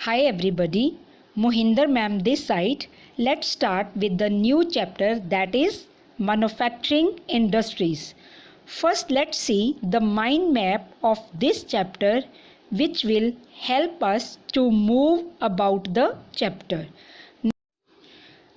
Hi everybody, Mohinder ma'am this side. Let's start with the new chapter, that is manufacturing industries. First let's see the mind map of this chapter, which will help us to move about the chapter.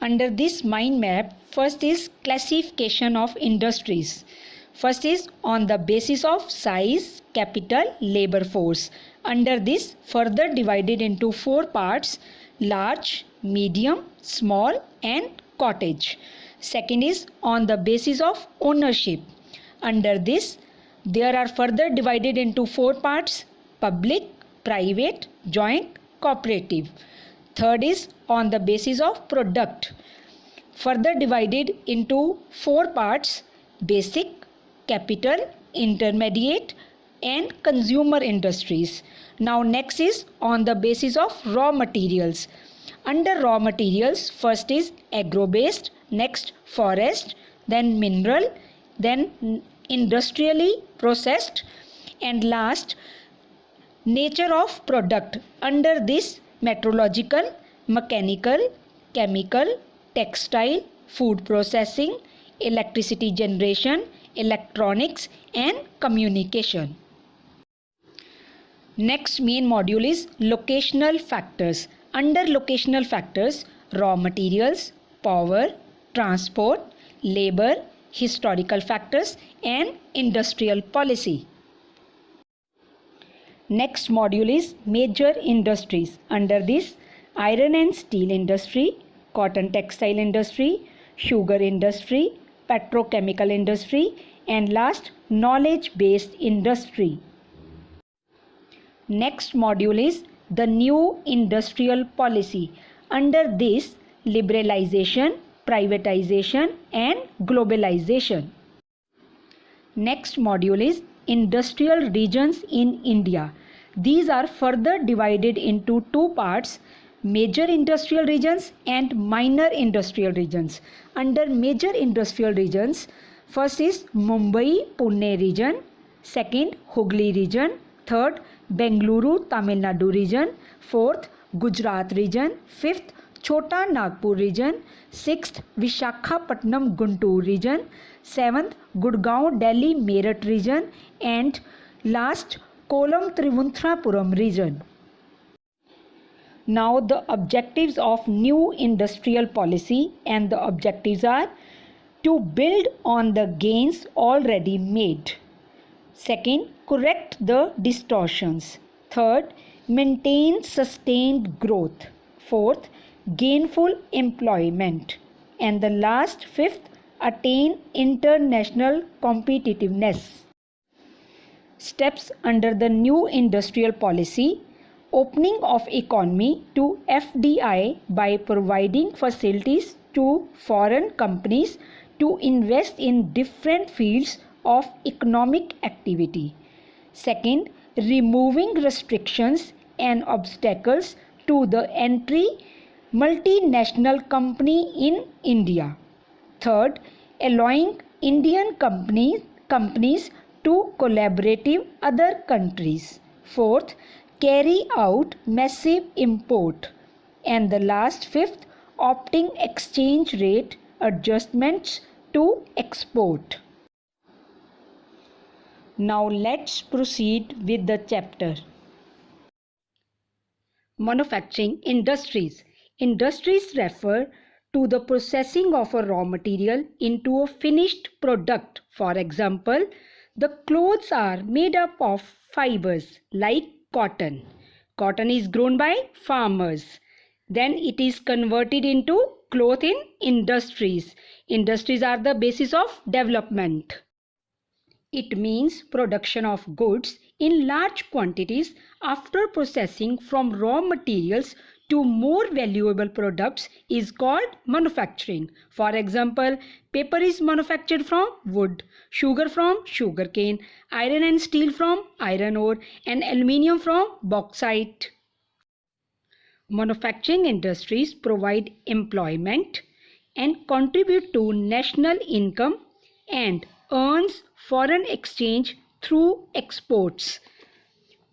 Under this mind map, first is classification of industries. First is on the basis of size, capital, labor force. Under this, further divided into 4 parts: large, medium, small and cottage. Second is on the basis of ownership. Under this, there are further divided into 4 parts: public, private, joint, cooperative. Third is on the basis of product, further divided into 4 parts: basic, capital, intermediate and consumer industries. Now next is on the basis of raw materials. Under raw materials, first is agro based, next forest, then mineral, then industrially processed and last nature of product. Under this, metrological, mechanical, chemical, textile, food processing, electricity generation, electronics and communication. Next main module is locational factors. Under locational factors, raw materials, power, transport, labor, historical factors and industrial policy. Next module is major industries. Under this, iron and steel industry, cotton textile industry, sugar industry, petrochemical industry and last knowledge based industry. Next module is the new industrial policy. Under this, liberalization, privatization and globalization. Next module is industrial regions in India. These are further divided into 2 parts: major industrial regions and minor industrial regions. Under major industrial regions, first is Mumbai Pune region, second Hooghly region, third Bengaluru Tamil Nadu region, fourth Gujarat region, fifth Chota Nagpur region, sixth Vishakhapatnam Guntur region, seventh Gurgaon Delhi Meerut region and last Kollam Trivandrum region. Now the objectives of new industrial policy, and the objectives are to build on the gains already made. Second, correct the distortions. Third, maintain sustained growth. Fourth, gainful employment. And the last, fifth, attain international competitiveness. Steps under the new industrial policy: opening of economy to FDI by providing facilities to foreign companies to invest in different fields of economic activity. Second, removing restrictions and obstacles to the entry multinational company in India. Third, allowing Indian companies to collaborate with other countries. Fourth, carry out massive import. And the last, fifth, opting exchange rate adjustments to export. Now let's proceed with the chapter. Manufacturing industries. Industries refer to the processing of a raw material into a finished product. For example, the clothes are made up of fibers like cotton. Cotton is grown by farmers. Then it is converted into cloth in industries. Industries are the basis of development. It means production of goods in large quantities after processing from raw materials to more valuable products is called manufacturing. For example, paper is manufactured from wood, sugar from sugarcane, iron and steel from iron ore, and aluminium from bauxite. Manufacturing industries provide employment and contribute to national income and earns foreign exchange through exports.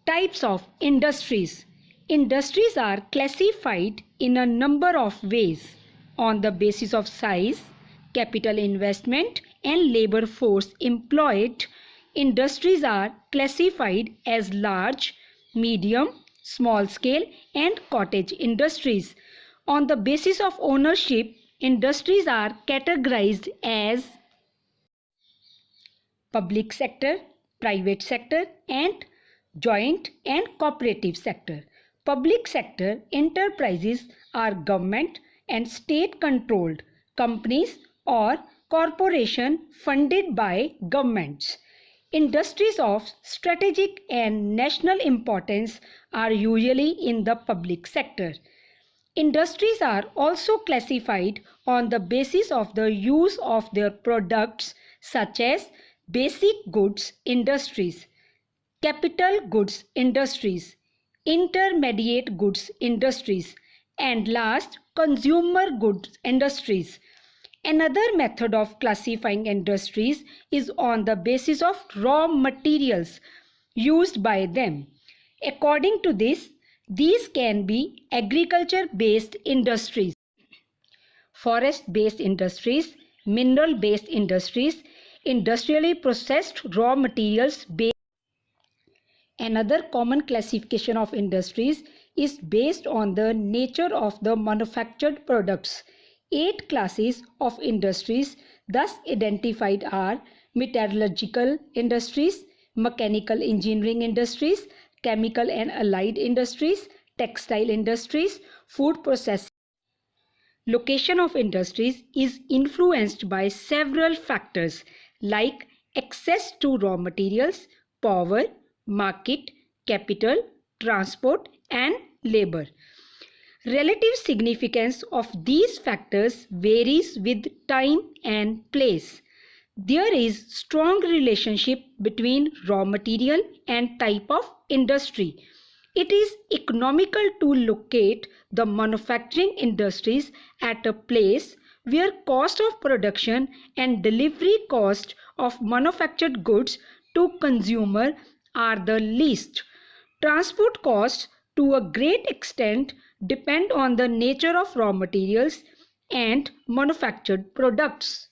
Types of industries. Industries are classified in a number of ways on the basis of size, capital investment, and labor force employed. Industries are classified as large, medium, small scale, and cottage industries. On the basis of ownership, industries are categorized as public sector, private sector, and joint and cooperative sector. Public sector enterprises are government and state controlled companies or corporation funded by governments. Industries of strategic and national importance are usually in the public sector. Industries are also classified on the basis of the use of their products, such as basic goods industries, capital goods industries, intermediate goods industries, and last, consumer goods industries. Another method of classifying industries is on the basis of raw materials used by them. According to this, these can be agriculture-based industries, forest-based industries, mineral-based industries, industrially processed raw materials based. Another common classification of industries is based on the nature of the manufactured products. 8 classes of industries thus identified are metallurgical industries, mechanical engineering industries, chemical and allied industries, textile industries, food processing. Location of industries is influenced by several factors like access to raw materials, power, market, capital, transport, and labor. Relative significance of these factors varies with time and place. There is strong relationship between raw material and type of industry. It is economical to locate the manufacturing industries at a place where cost of production and delivery cost of manufactured goods to consumer are the least. Transport costs to a great extent depend on the nature of raw materials and manufactured products.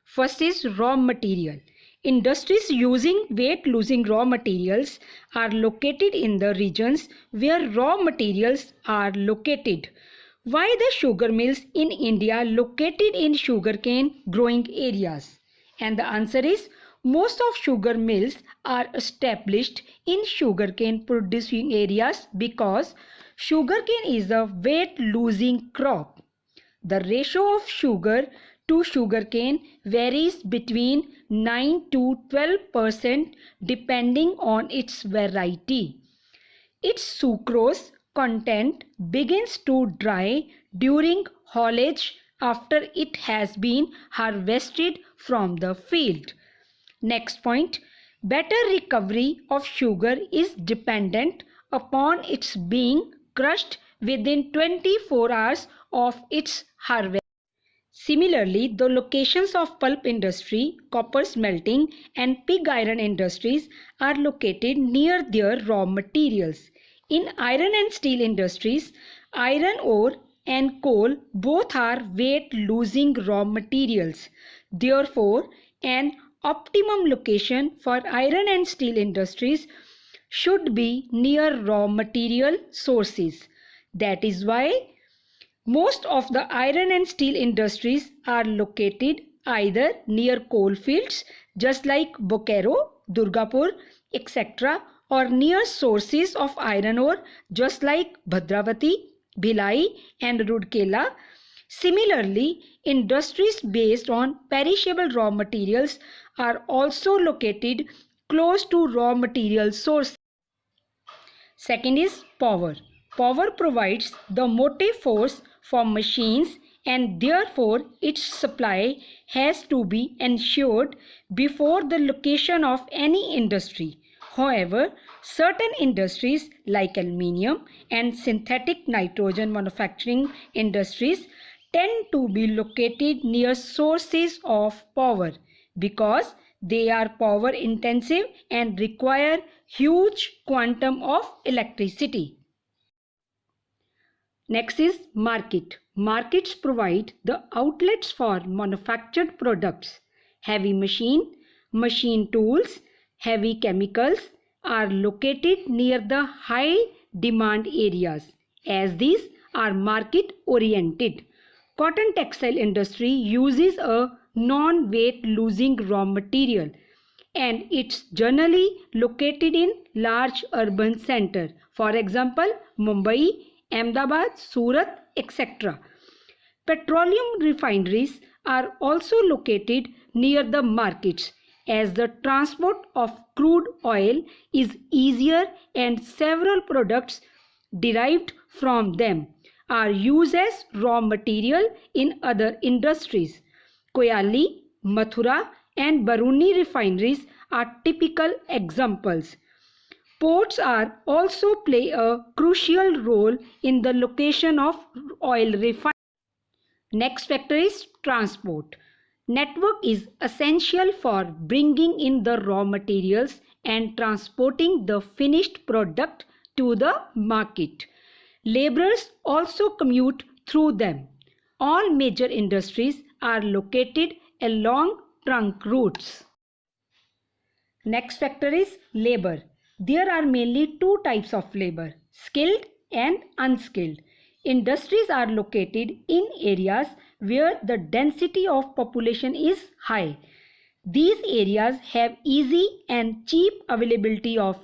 First is raw material. Industries using weight-losing raw materials are located in the regions where raw materials are located. Why the sugar mills in India located in sugarcane growing areas? And the answer is most of sugar mills are established in sugarcane producing areas because sugarcane is a weight-losing crop. The ratio of sugar to sugarcane varies between 9 to 12% depending on its variety. Its sucrose content begins to dry during haulage after it has been harvested from the field. Next point, better recovery of sugar is dependent upon its being crushed within 24 hours of its harvest. Similarly, the locations of pulp industry, copper smelting, and pig iron industries are located near their raw materials. In iron and steel industries, iron ore and coal both are weight-losing raw materials. Therefore, an optimum location for iron and steel industries should be near raw material sources. That is why most of the iron and steel industries are located either near coal fields, just like Bokaro, Durgapur, etc., or near sources of iron ore, just like Bhadravati, Bhilai, and Rourkela. Similarly, industries based on perishable raw materials are also located close to raw material sources. Second is power. Power provides the motive force for machines and therefore its supply has to be ensured before the location of any industry. However, certain industries like aluminium and synthetic nitrogen manufacturing industries tend to be located near sources of power because they are power intensive and require huge quantum of electricity. Next is market. Markets provide the outlets for manufactured products. Heavy machine tools, heavy chemicals are located near the high demand areas, as these are market oriented. Cotton textile industry uses a non-weight losing raw material, and it's generally located in large urban center. For example, Mumbai, Ahmedabad, Surat, etc. Petroleum refineries are also located near the markets, as the transport of crude oil is easier and several products derived from them are used as raw material in other industries. Koyali, Mathura and Baruni refineries are typical examples. Ports are also play a crucial role in the location of oil refineries. Next factor is transport. Network is essential for bringing in the raw materials and transporting the finished product to the market. Laborers also commute through them. All major industries are located along trunk routes. Next factor is labor. There are mainly two types of labor, skilled and unskilled. Industries are located in areas where the density of population is high. These areas have easy and cheap availability of